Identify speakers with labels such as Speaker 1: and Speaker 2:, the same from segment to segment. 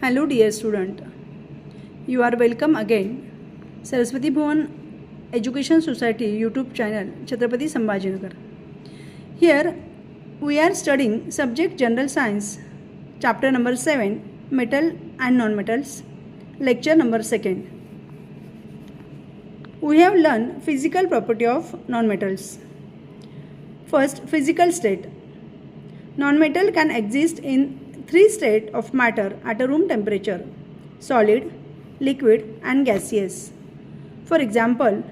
Speaker 1: Hello dear student, you are welcome again. Saraswati Bhuvan Education Society YouTube channel Chhatrapati Sambhajinagar. Here we are studying subject General Science, chapter number 7, Metal and Non-Metals, lecture number 2nd. We have learned physical property of non-metals. First, physical state. Non-metal can exist in three states of matter at a room temperature: solid, liquid and gaseous. For example,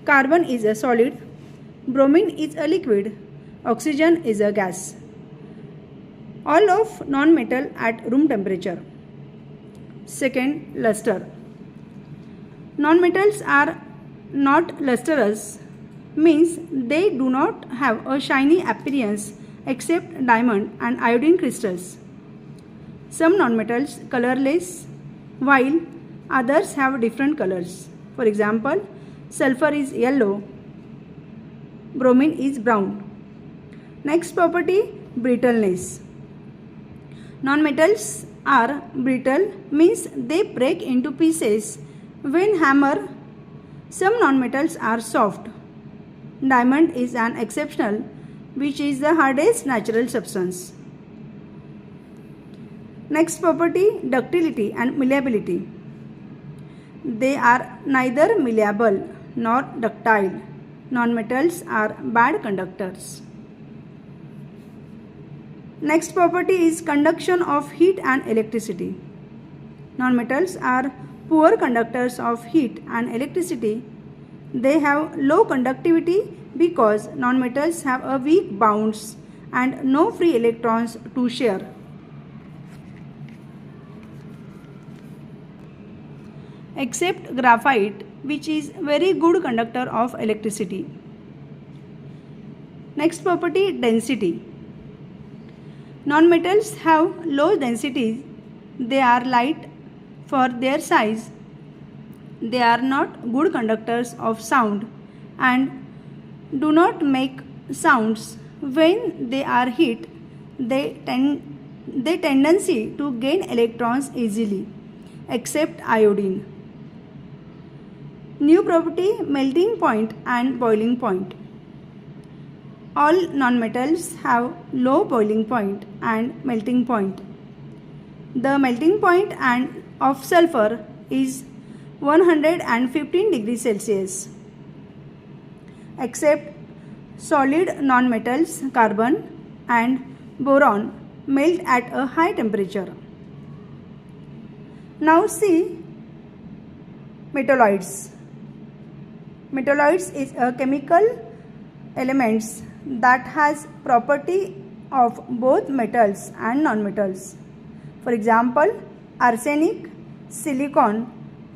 Speaker 1: carbon is a solid, bromine is a liquid, oxygen is a gas. All of non-metal at room temperature. Second, luster. Non-metals are not lustrous, means they do not have a shiny appearance except diamond and iodine crystals. Some non-metals colorless, while others have different colors. For example, sulfur is yellow, bromine is brown. Next property, brittleness. Non-metals are brittle, means they break into pieces when hammered. Some non-metals are soft. Diamond is an exceptional, which is the hardest natural substance. Next property, ductility and malleability. They are neither malleable nor ductile. Non-metals are bad conductors. Next property is conduction of heat and electricity. Non-metals are poor conductors of heat and electricity. They have low conductivity because non-metals have a weak bonds and no free electrons to share. Except graphite, which is very good conductor of electricity. Next property, density. Non-metals have low density. They are light for their size. They are not good conductors of sound and do not make sounds. When they are hit, they tendency to gain electrons easily, except iodine. New property, melting point and boiling point. All nonmetals have low boiling point and melting point. The melting point of sulfur is 115 degrees Celsius. Except solid nonmetals, carbon and boron melt at a high temperature. Now see metalloids. Metalloids is a chemical elements that has property of both metals and non-metals. For example, arsenic, silicon,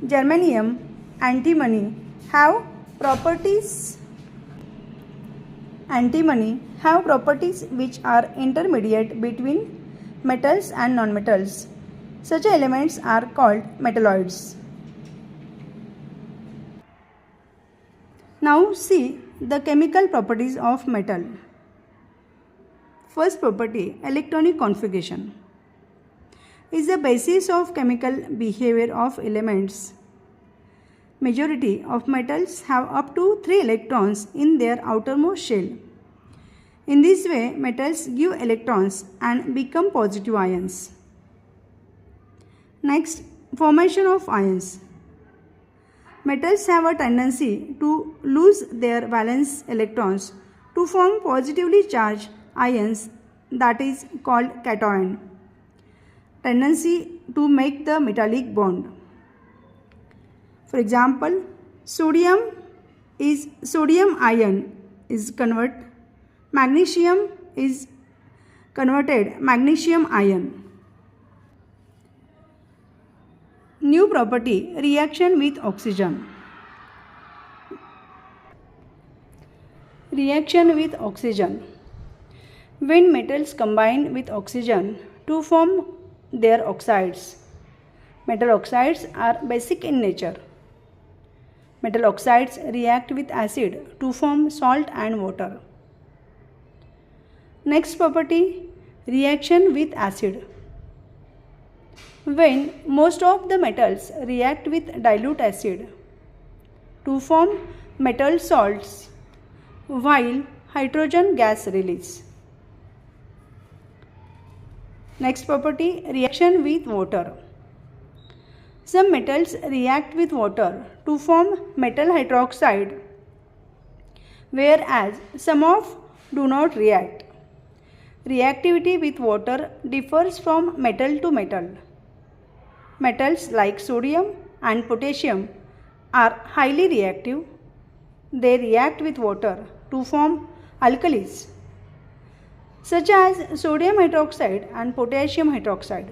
Speaker 1: germanium, antimony have properties which are intermediate between metals and non-metals. Such elements are called metalloids. Now see the chemical properties of metal. First property, electronic configuration, is the basis of chemical behavior of elements. Majority of metals have up to 3 electrons in their outermost shell. In this way, metals give electrons and become positive ions. Next, formation of ions. Metals have a tendency to lose their valence electrons to form positively charged ions, that is called cation. Tendency to make the metallic bond. For example, sodium ion is converted, magnesium is converted magnesium ion. New property, reaction with oxygen. Reaction with oxygen. When metals combine with oxygen to form their oxides. Metal oxides are basic in nature. Metal oxides react with acid to form salt and water. Next property, reaction with acid. when most of the metals react with dilute acid to form metal salts while hydrogen gas release. Next property, reaction with water. Some metals react with water to form metal hydroxide, whereas some of do not react. Reactivity with water differs from metal to metal. Metals like sodium and potassium are highly reactive. They react with water to form alkalis, such as sodium hydroxide and potassium hydroxide.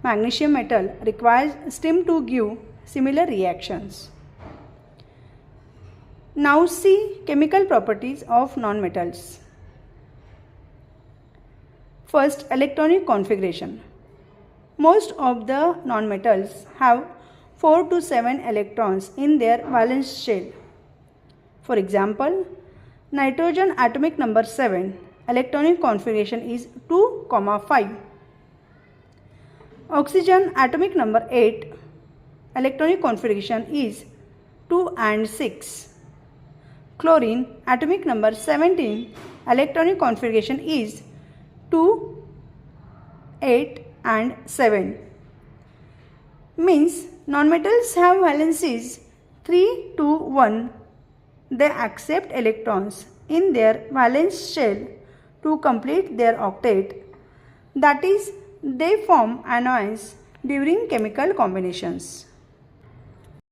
Speaker 1: Magnesium metal requires steam to give similar reactions. Now see chemical properties of nonmetals. First, electronic configuration. Most of the nonmetals have 4 to 7 electrons in their valence shell. For example, nitrogen atomic number 7, electronic configuration is 2, 5. Oxygen atomic number 8, electronic configuration is 2 and 6. Chlorine atomic number 17, electronic configuration is 2, 8 and 7. Means nonmetals have valencies 3 to 1. They accept electrons in their valence shell to complete their octet. That is, they form anions during chemical combinations.